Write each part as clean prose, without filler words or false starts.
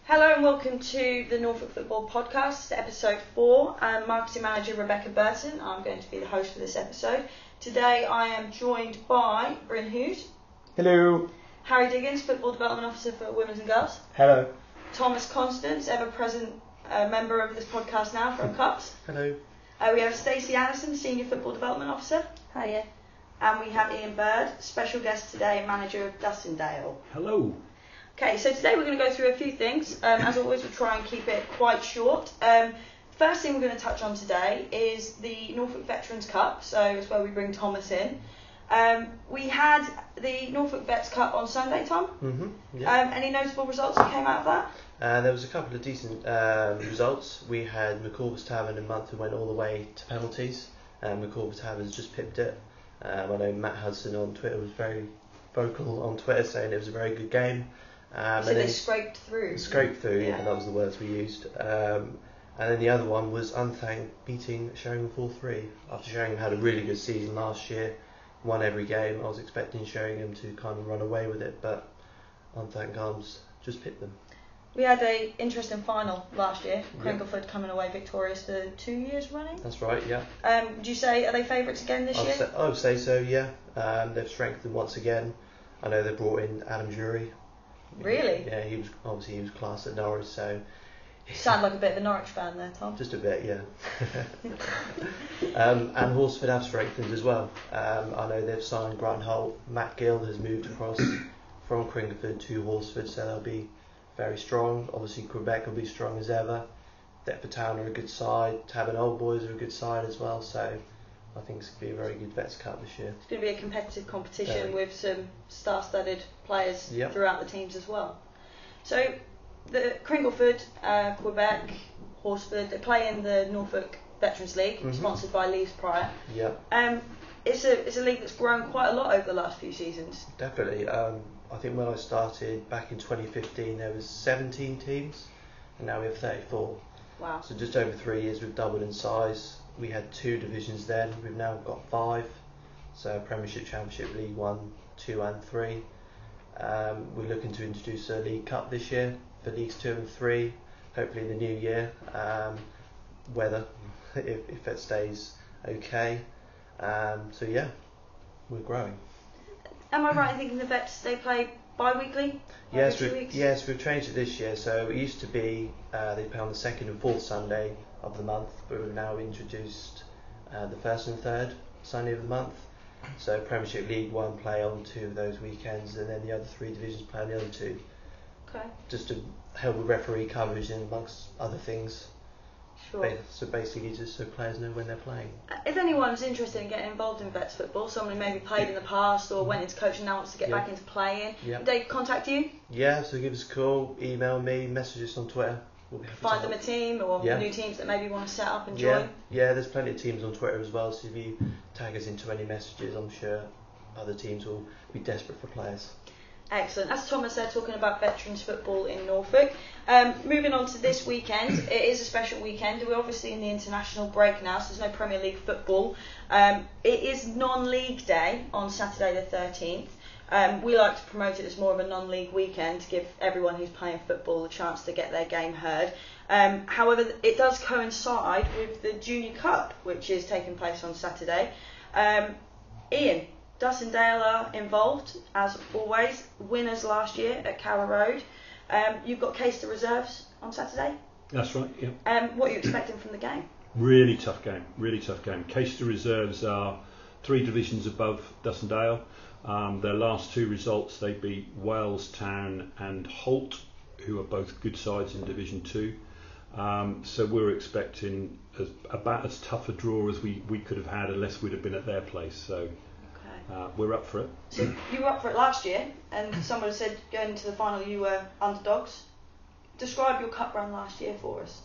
Hello and welcome to the Norfolk Football Podcast, episode 4. I'm marketing manager Rebecca Burton. I'm going to be the host for this episode. Today I am joined by Bryn Hughes. Hello. Harry Diggens, football development officer for Women's and Girls. Hello. Tom Constance, ever-present member of this podcast now from Cups. Hello. We have Stacey Annison, senior football development officer. Hiya. And we have Ian Bird, special guest today, manager of Dussindale. Hello. Okay, so today we're going to go through a few things. As always, we'll try and keep it quite short. First thing we're going to touch on today is the Norfolk Veterans Cup, so it's where we bring Thomas in. We had the Norfolk Vets Cup on Sunday, Tom. Yeah. Any notable results that came out of that? There was a couple of decent results. We had McCorvus Tavern in month who went all the way to penalties. McCorvus Tavern's just pipped it. I know Matt Hudson on Twitter was very vocal on Twitter saying it was a very good game. So they scraped through. Scraped through, yeah, that was the words we used. And then the other one was Unthank beating Sheringham 4-3. After Sheringham had a really good season last year, won every game, I was expecting Sheringham to kind of run away with it, but Unthank Arms just pipped them. We had an interesting final last year. Cringleford coming away victorious for 2 years running. That's right, yeah. Would you say, are they favourites again this year? I would say so, yeah. They've strengthened once again. I know they brought in Adam Jury. Really? Yeah, he was class at Norwich, so. You sound like a bit of a Norwich fan there, Tom. Just a bit, yeah. And Horsford have strengthened as well. I know they've signed Grant Holt. Matt Gill has moved across from Cringleford to Horsford, so they'll be very strong. Obviously, Quebec will be strong as ever. Deptford Town are a good side. Tavern Old Boys are a good side as well, so I think it's going to be a very good Vets Cup this year. It's going to be a competitive competition with some star-studded players throughout the teams as well. So, the Cringleford, Quebec, Horsford, they play in the Norfolk Veterans League, sponsored by Leeds Prior. Yeah. It's a league that's grown quite a lot over the last few seasons. Definitely. I think when I started back in 2015, there was 17 teams, and now we have 34. Wow. So just over 3 years, we've doubled in size. We had 2 divisions then, we've now got 5. So Premiership, Championship, League 1, 2 and 3. We're looking to introduce a League Cup this year for Leagues 2 and 3, hopefully in the new year. Weather, if it stays okay. So yeah, we're growing. Am I right in thinking the Vets, they play bi-weekly? Yes, we've changed it this year. So it used to be they play on the 2nd and 4th Sunday of the month, but we've now introduced the 1st and 3rd Sunday of the month. So Premiership League 1 play on 2 of those weekends, and then the other 3 divisions play on the other 2. Okay. Just to help with referee coverage and amongst other things. Sure. So basically just so players know when they're playing. If anyone's interested in getting involved in Vets football, someone who maybe played in the past or went into coaching now wants to get back into playing, would they contact you? Yeah, so give us a call, email me, message us on Twitter. We'll be happy Find to them a team or new teams that maybe want to set up and join. Yeah, there's plenty of teams on Twitter as well, so if you tag us into any messages, I'm sure other teams will be desperate for players. Excellent. As Thomas said, talking about veterans football in Norfolk. Moving on to this weekend, it is a special weekend. We're obviously in the international break now, so there's no Premier League football. It is non-league day on Saturday the 13th. We like to promote it as more of a non-league weekend to give everyone who's playing football a chance to get their game heard. However, it does coincide with the Junior Cup, which is taking place on Saturday. Ian, Dussindale are involved, as always. Winners last year at Carrow Road. You've got Caister Reserves on Saturday. That's right, yeah. What are you expecting from the game? Really tough game. Caister Reserves are 3 divisions above Dussindale. Their last 2 results, they beat Wales Town and Holt, who are both good sides in Division 2. So we're expecting about as tough a draw as we could have had unless we'd have been at their place. So we're up for it. So you were up for it last year, and someone said going into the final you were underdogs. Describe your cup run last year for us.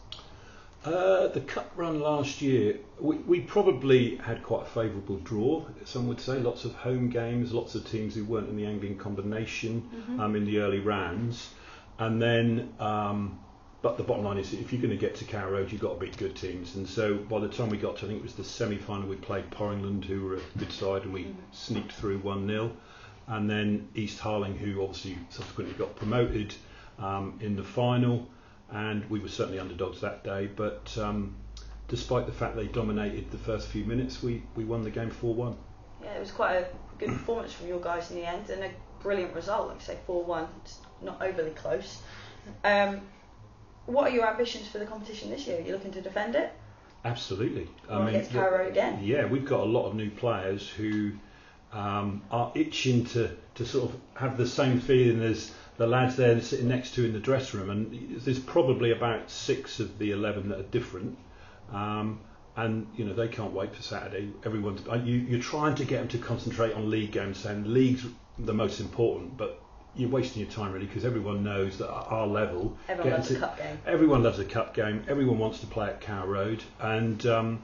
The cup run last year, we probably had quite a favourable draw, some would say. Lots of home games, lots of teams who weren't in the Anglian combination in the early rounds. And then, but the bottom line is, if you're going to get to Carrow Road, you've got to beat good teams. And so by the time we got to, I think it was the semi-final, we played Porringland, who were a good side, and we sneaked through 1-0. And then East Harling, who obviously subsequently got promoted, in the final, and we were certainly underdogs that day. But despite the fact they dominated the first few minutes, we won the game 4-1. Yeah, it was quite a good performance from your guys in the end, and a brilliant result. Like I say, 4-1, it's not overly close. What are your ambitions for the competition this year? Are you looking to defend it? Absolutely. Against Carrow Road again? Yeah, we've got a lot of new players who are itching to sort of have the same feeling as the lads there sitting next to in the dressing room, and there's probably about 6 of the 11 that are different, and they can't wait for Saturday. You're trying to get them to concentrate on league games, saying the league's the most important, but you're wasting your time really, because everyone knows that at our level, everyone loves a cup game. Everyone loves a cup game. Everyone wants to play at Carrow Road, and so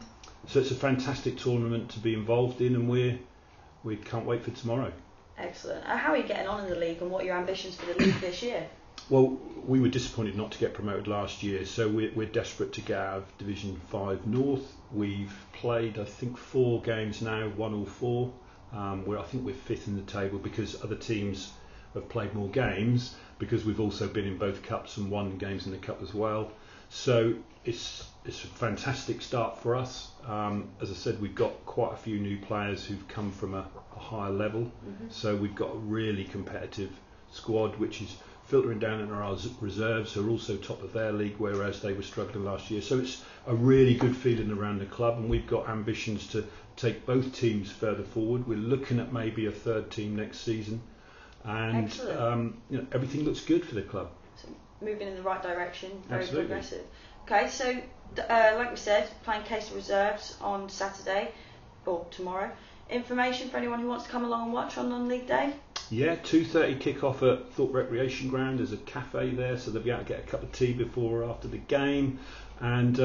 it's a fantastic tournament to be involved in, and we can't wait for tomorrow. Excellent. How are you getting on in the league, and what are your ambitions for the league this year? Well, we were disappointed not to get promoted last year, so we're desperate to get out of Division 5 North. We've played, I think, 4 games now, won all 4. I think we're 5th in the table because other teams have played more games, because we've also been in both cups and won games in the cup as well. So it's a fantastic start for us. As I said, we've got quite a few new players who've come from a higher level. Mm-hmm. So we've got a really competitive squad, which is filtering down in our reserves, who are also top of their league, whereas they were struggling last year. So it's a really good feeling around the club, and we've got ambitions to take both teams further forward. We're looking at maybe a 3rd team next season, and everything looks good for the club. So moving in the right direction, very Absolutely. Progressive. Okay, so like we said, playing Case Reserves on Saturday or tomorrow. Information for anyone who wants to come along and watch on non-league day? Yeah, 2:30 kick-off at Thorpe Recreation Ground. There's a cafe there, so they'll be able to get a cup of tea before or after the game. And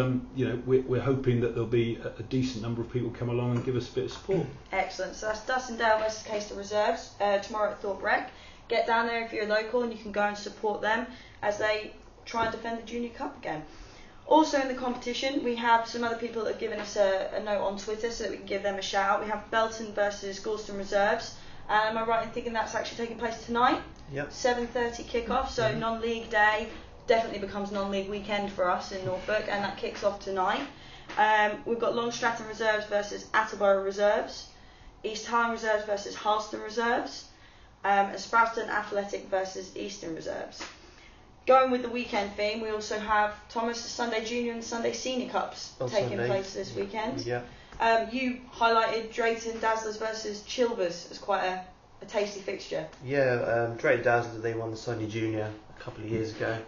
we're hoping that there'll be a decent number of people come along and give us a bit of support. Excellent. So that's Dussindale versus Case Reserves tomorrow at Thorpe Rec. Get down there if you're local, and you can go and support them as they try and defend the Junior Cup again. Also in the competition, we have some other people that have given us a note on Twitter so that we can give them a shout out. We have Belton versus Gorleston Reserves. Am I right in thinking that's actually taking place tonight? Yep. 7:30 kick-off, so non-league day definitely becomes non-league weekend for us in Norfolk, and that kicks off tonight. We've got Long Stratton Reserves versus Attleborough Reserves, East Higham Reserves versus Harleston Reserves, and Sprouton Athletic versus Eastern Reserves. Going with the weekend theme, we also have Thomas Sunday Junior and Sunday Senior Cups taking place this weekend. Yeah. You highlighted Drayton Dazzlers versus Chilvers as quite a tasty fixture. Yeah, Drayton Dazzlers, they won the Sunday Junior a couple of years ago.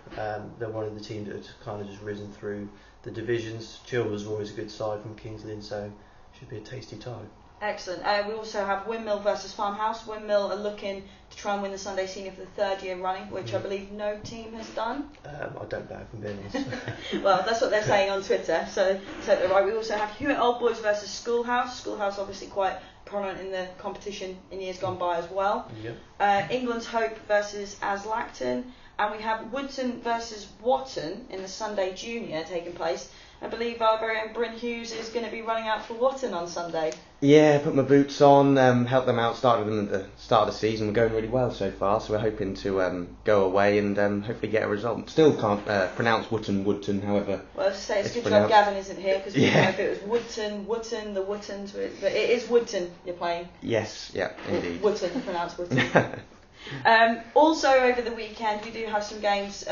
They're one of the teams that have kind of just risen through the divisions. Chilvers are always a good side from King's Lynn, so should be a tasty tie. Excellent. We also have Windmill versus Farmhouse. Windmill are looking to try and win the Sunday Senior for the 3rd year running, which I believe no team has done. I don't know, if I'm being honest. Well, that's what they're saying on Twitter, so they're right. We also have Hewitt Old Boys versus Schoolhouse. Schoolhouse obviously quite prominent in the competition in years gone by as well. Yep. England's Hope versus Aslacton. And we have Woodton versus Watton in the Sunday Junior taking place. I believe our very own Bryn Hughes is going to be running out for Watton on Sunday. Yeah, put my boots on, helped them out, started them at the start of the season. We're going really well so far, so we're hoping to go away and hopefully get a result. Still can't pronounce Woodton, however. Well, as I say, it's good job Gavin isn't here, because we don't know if it was Woodton, the Wootons, but it is Woodton you're playing. Yes, yeah, indeed. Woodton, pronounced Woodton. Also over the weekend we do have some games,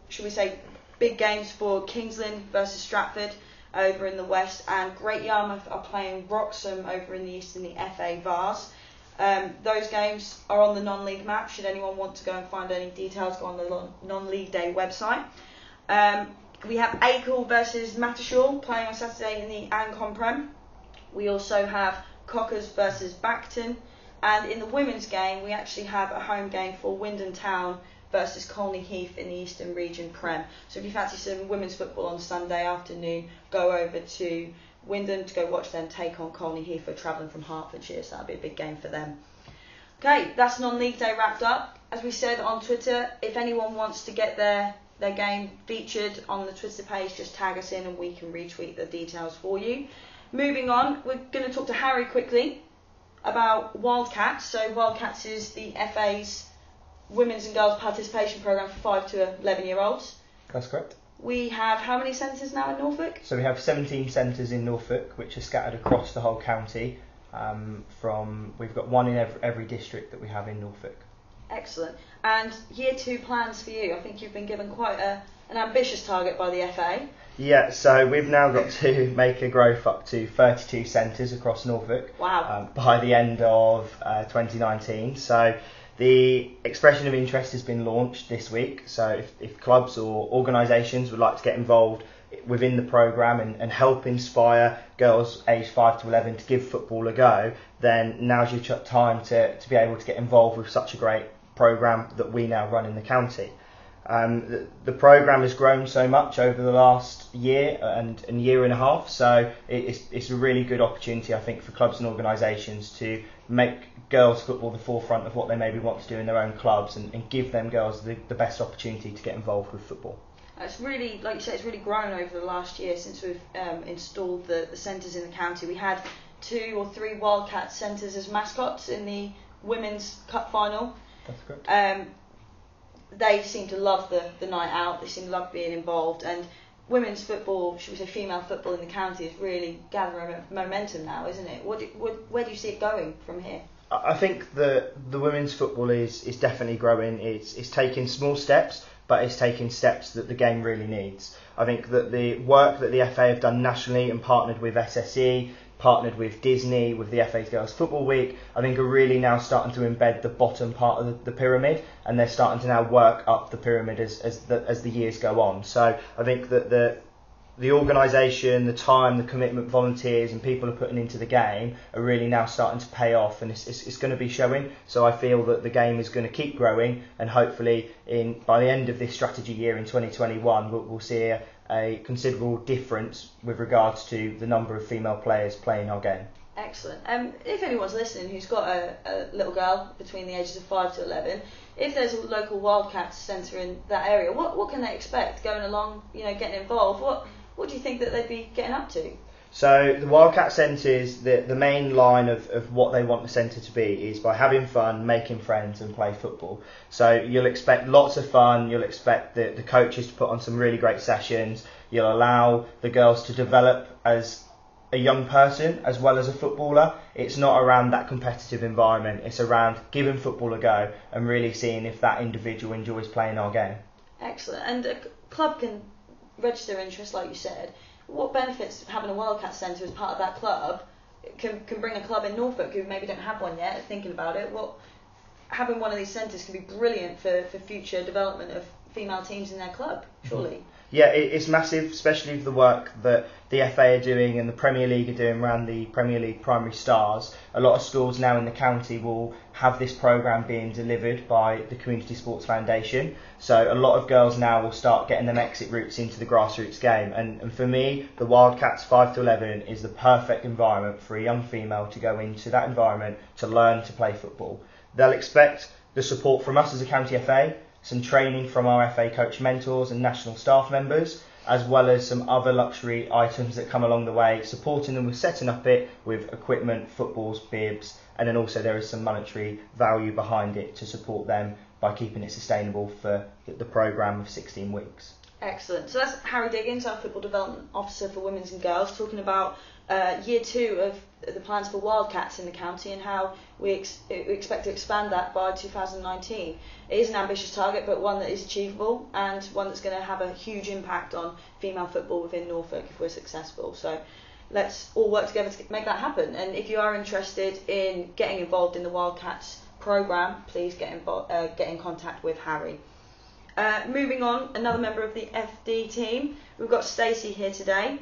should we say big games for King's Lynn versus Stratford over in the west, and Great Yarmouth are playing Wroxham over in the east in the FA Vars. Those games are on the non-league map. Should anyone want to go and find any details, go on the non-league day website. We have Acle versus Mattershaw playing on Saturday in the Ancon Prem. We also have Cockers versus Backton. And in the women's game, we actually have a home game for Wyndham Town versus Colney Heath in the Eastern Region Prem. So if you fancy some women's football on Sunday afternoon, go over to Wyndham to go watch them take on Colney Heath. We're travelling from Hertfordshire, so that'll be a big game for them. Okay, that's non-league day wrapped up. As we said on Twitter, if anyone wants to get their game featured on the Twitter page, just tag us in and we can retweet the details for you. Moving on, we're going to talk to Harry quickly about Wildcats. So Wildcats is the FA's women's and girls participation programme for 5 to 11 year olds. That's correct. We have how many centres now in Norfolk? So we have 17 centres in Norfolk, which are scattered across the whole county. We've got one in every district that we have in Norfolk. Excellent. And year 2 plans for you? I think you've been given quite an ambitious target by the FA. Yeah, so we've now got to make a growth up to 32 centres across Norfolk. Wow. By the end of 2019. So the expression of interest has been launched this week. So if clubs or organisations would like to get involved within the programme and help inspire girls aged 5 to 11 to give football a go, then now's your time to be able to get involved with such a great programme that we now run in the county. The programme has grown so much over the last year and year and a half, so it's a really good opportunity, I think, for clubs and organisations to make girls football the forefront of what they maybe want to do in their own clubs and give them girls the best opportunity to get involved with football. It's really, like you say, it's really grown over the last year since we've installed the centres in the county. We had 2 or 3 Wildcat Centres as mascots in the Women's Cup final. That's correct. They seem to love the night out, they seem to love being involved, and women's football, should we say female football in the county, is really gathering momentum now, isn't it? Where do you see it going from here? I think the women's football is definitely growing. It's taking small steps, but it's taking steps that the game really needs. I think that the work that the FA have done nationally and partnered with SSE, partnered with Disney, with the FA's Girls Football Week, I think are really now starting to embed the bottom part of the pyramid, and they're starting to now work up the pyramid as the years go on. So I think that the organisation, the time, the commitment volunteers and people are putting into the game are really now starting to pay off, and it's going to be showing. So I feel that the game is going to keep growing, and hopefully by the end of this strategy year in 2021 we'll see a considerable difference with regards to the number of female players playing our game. Excellent. If anyone's listening who's got a little girl between the ages of 5 to 11, if there's a local Wildcat Centre in that area, what can they expect going along, getting involved? What do you think that they'd be getting up to? So the Wildcat Centres, the main line of what they want the centre to be is by having fun, making friends and play football. So you'll expect lots of fun, you'll expect the coaches to put on some really great sessions, you'll allow the girls to develop as a young person as well as a footballer. It's not around that competitive environment, it's around giving football a go and really seeing if that individual enjoys playing our game. Excellent. And a club can register interest, like you said. What benefits having a Wildcat Centre as part of that club can bring a club in Norfolk who maybe don't have one yet, thinking about it? Having one of these centres can be brilliant for future development of female teams in their club, surely. Yeah, it's massive, especially with the work that the FA are doing and the Premier League are doing around the Premier League Primary Stars. A lot of schools now in the county will have this programme being delivered by the Community Sports Foundation. So a lot of girls now will start getting them exit routes into the grassroots game. And for me, the Wildcats 5 to 11 is the perfect environment for a young female to go into that environment to learn to play football. They'll expect the support from us as a county FA, some training from our FA coach mentors and national staff members, as well as some other luxury items that come along the way, supporting them with setting up it with equipment, footballs, bibs, and then also there is some monetary value behind it to support them by keeping it sustainable for the programme of 16 weeks. Excellent. So that's Harry Diggens, our Football Development Officer for Women's and Girls, talking about year 2 of the plans for Wildcats in the county and how we expect to expand that by 2019. It is an ambitious target, but one that is achievable and one that's going to have a huge impact on female football within Norfolk if we're successful. So let's all work together to make that happen. And if you are interested in getting involved in the Wildcats programme, please get in contact with Harry. Moving on, another member of the FD team, we've got Stacey here today.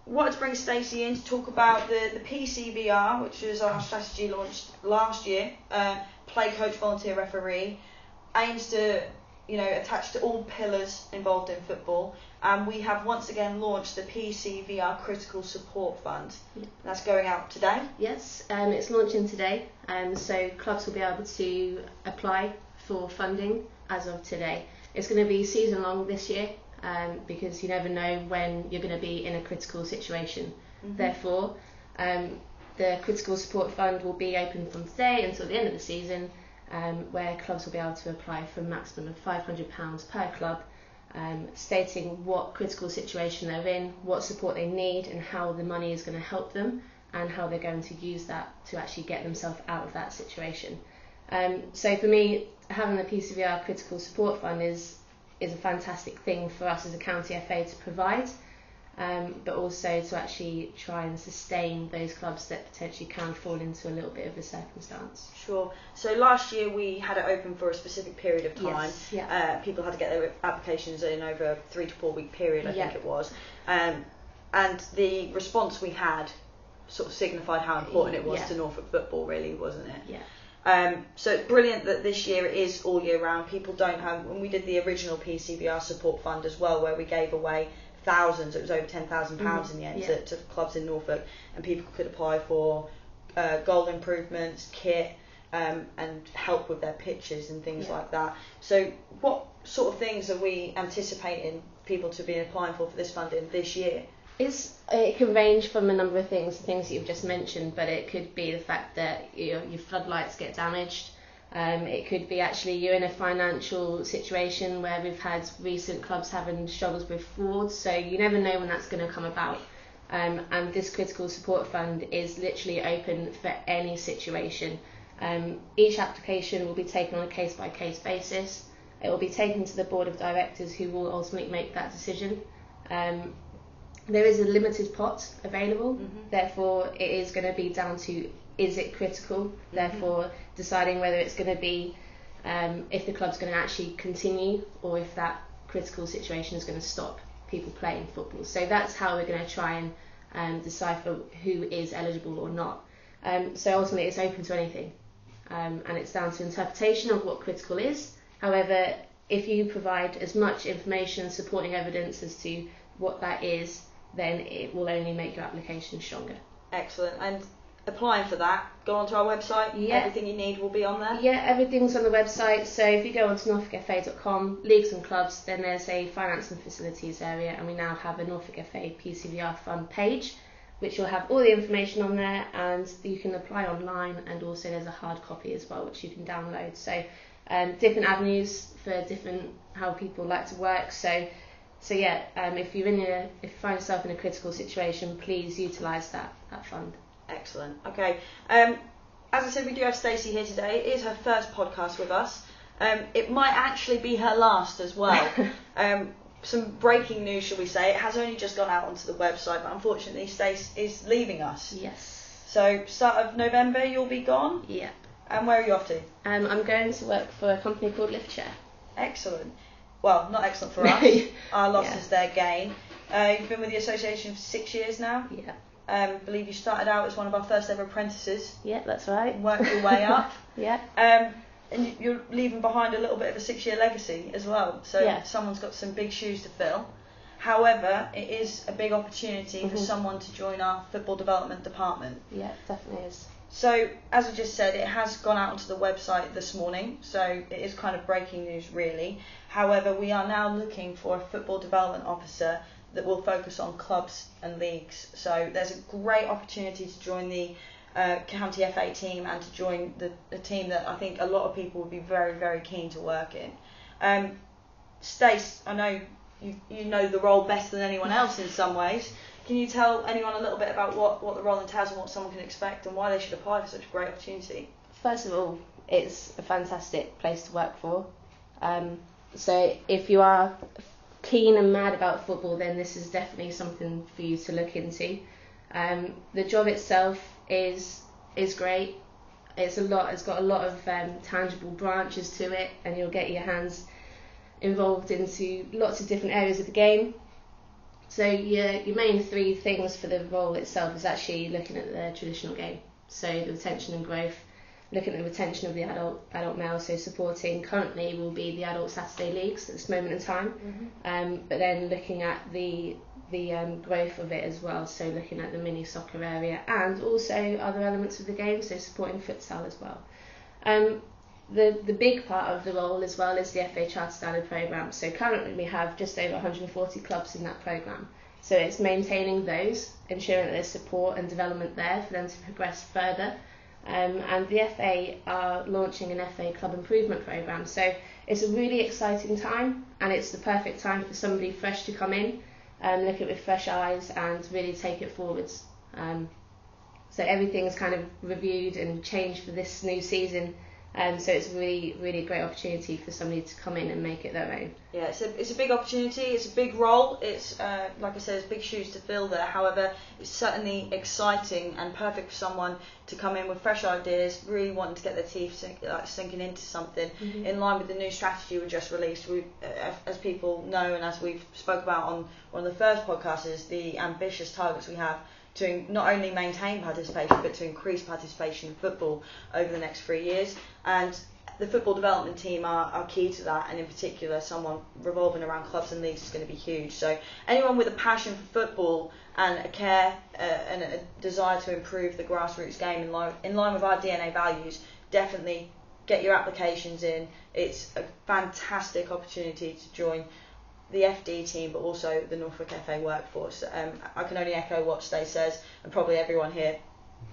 Wanted to bring Stacey in to talk about the PCVR, which was our strategy launched last year. Play coach, volunteer referee, aims to attach to all pillars involved in football. And we have once again launched the PCVR Critical Support Fund. That's going out today. Yes, it's launching today. So clubs will be able to apply for funding as of today. It's going to be season long this year. Because you never know when you're going to be in a critical situation. Mm-hmm. Therefore, the Critical Support Fund will be open from today until the end of the season, where clubs will be able to apply for a maximum of £500 per club, stating what critical situation they're in, what support they need, and how the money is going to help them, and how they're going to use that to actually get themselves out of that situation. So for me, having the PCVR Critical Support Fund is a fantastic thing for us as a county FA to provide, but also to actually try and sustain those clubs that potentially can fall into a little bit of a circumstance. Sure. So last year we had it open for a specific period of time. Yes, yeah. People had to get their applications in over a 3 to 4 week period, I think it was. And the response we had sort of signified how important it was to Norfolk football, really, wasn't it? Yeah. So it's brilliant that this year it is all year round. People don't have, when we did the original PCVR support fund as well, where we gave away thousands, it was over £10,000 in the end to clubs in Norfolk, and people could apply for goal improvements, kit, and help with their pitches and things like that. So what sort of things are we anticipating people to be applying for this funding this year? It can range from a number of things that you've just mentioned, but it could be the fact that your floodlights get damaged. It could be actually you're in a financial situation where we've had recent clubs having struggles with fraud, so you never know when that's going to come about. And this critical support fund is literally open for any situation. Each application will be taken on a case-by-case basis. It will be taken to the board of directors, who will ultimately make that decision. There is a limited pot available, therefore it is going to be down to, is it critical, therefore deciding whether it's going to be if the club's going to actually continue, or if that critical situation is going to stop people playing football. So that's how we're going to try and decipher who is eligible or not. So ultimately it's open to anything, and it's down to interpretation of what critical is. However, if you provide as much information and supporting evidence as to what that is, then it will only make your application stronger. Excellent. And applying for that, go onto our website, everything you need will be on there? Yeah, everything's on the website. So if you go onto norfolkfa.com, leagues and clubs, then there's a finance and facilities area, and we now have a Norfolk FA PCVR fund page, which will have all the information on there, and you can apply online, and also there's a hard copy as well, which you can download. So different avenues for different how people like to work. So yeah, if you find yourself in a critical situation, please utilise that fund. Excellent. Okay. As I said, we do have Stacey here today. It is her first podcast with us. It might actually be her last as well. Some breaking news, shall we say. It has only just gone out onto the website, but unfortunately Stacey is leaving us. Yes. So start of November you'll be gone? Yeah. And where are you off to? I'm going to work for a company called Liftshare. Excellent. Well, not excellent for us. Our loss is their gain. You've been with the association for 6 years now. Yeah. I believe you started out as one of our first ever apprentices. Yeah, that's right. Worked your way up. Yeah. And you're leaving behind a little bit of a 6-year legacy as well. So someone's got some big shoes to fill. However, it is a big opportunity for someone to join our football development department. Yeah, it definitely is. So, as I just said, it has gone out onto the website this morning, so it is kind of breaking news really. However, we are now looking for a football development officer that will focus on clubs and leagues. So there's a great opportunity to join the county FA team, and to join the team that I think a lot of people would be very, very keen to work in. Stace, I know you know the role better than anyone else in some ways. Can you tell anyone a little bit about what the role entails and what someone can expect, and why they should apply for such a great opportunity? First of all, it's a fantastic place to work for. So if you are keen and mad about football, then this is definitely something for you to look into. The job itself is great. It's got a lot of tangible branches to it, and you'll get your hands involved into lots of different areas of the game. So your main 3 things for the role itself is actually looking at the traditional game. So the retention and growth, looking at the retention of the adult male, so supporting currently will be the adult Saturday leagues at this moment in time, but then looking at the growth of it as well, so looking at the mini soccer area and also other elements of the game, so supporting futsal as well. The big part of the role as well is the FA Charter Standard programme. So currently we have just over 140 clubs in that programme. So it's maintaining those, ensuring that there's support and development there for them to progress further. And the FA are launching an FA Club Improvement Programme. So it's a really exciting time, and it's the perfect time for somebody fresh to come in, look at it with fresh eyes and really take it forwards. So everything's kind of reviewed and changed for this new season. So it's really, really great opportunity for somebody to come in and make it their own. Yeah, it's a big opportunity. It's a big role. It's like I said, it's big shoes to fill there. However, it's certainly exciting and perfect for someone to come in with fresh ideas, really wanting to get their teeth sinking into something in line with the new strategy we just released. As people know, and as we've spoke about on one of the first podcasts, is the ambitious targets we have to not only maintain participation but to increase participation in football over the next 3 years. And the football development team are key to that, and in particular someone revolving around clubs and leagues is going to be huge. So anyone with a passion for football and a care and a desire to improve the grassroots game in line with our DNA values, definitely get your applications in. It's a fantastic opportunity to join the FD team, but also the Norfolk FA workforce. I can only echo what Stacey says, and probably everyone here,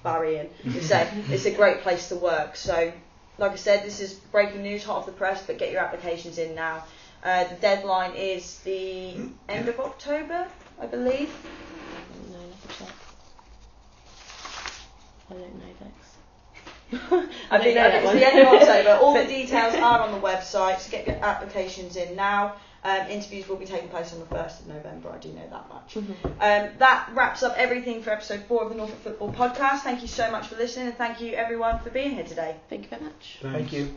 Barry and to say it's a great place to work. So, like I said, this is breaking news, hot off the press, but get your applications in now. The deadline is the end of October, I believe. No, let me check. I don't know, Vex. I think it's the end of October. All the details are on the website, so get your applications in now. Interviews will be taking place on the 1st of November, I do know that much. That wraps up everything for episode 4 of the Norfolk Football Podcast. Thank you so much for listening, and thank you everyone for being here today. Thank you very much. Thank you.